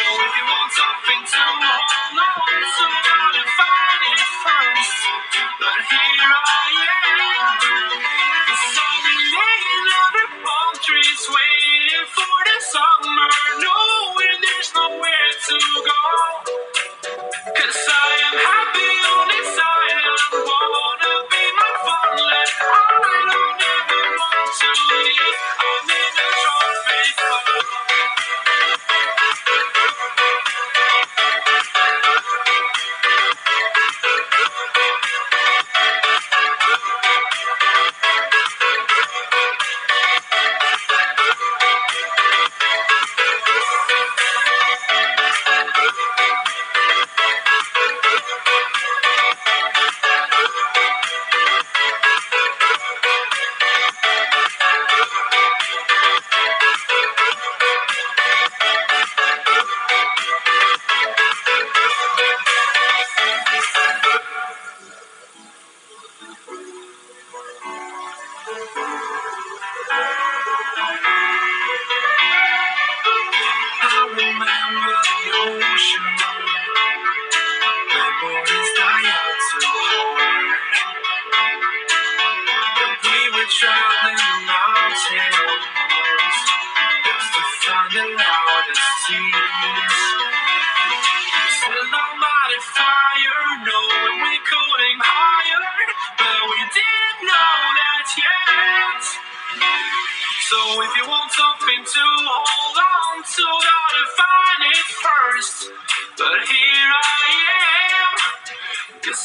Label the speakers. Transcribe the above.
Speaker 1: if you want something to hold on to, gotta find it first. But here I am, 'cause I've been laying under palm trees, waiting for the summer, knowing there's nowhere to go. 'Cause I am happy on this island, wanna be my funland. I don't ever want to leave, I'm in a tropic club. I remember the ocean, memories die out so hard. But we were traveling the mountains just to find the loudest seas. Still no mighty fire, knowing we could aim higher, but we didn't know that yet. So if you want something to hold on to, gotta find it first. But here I am, 'cause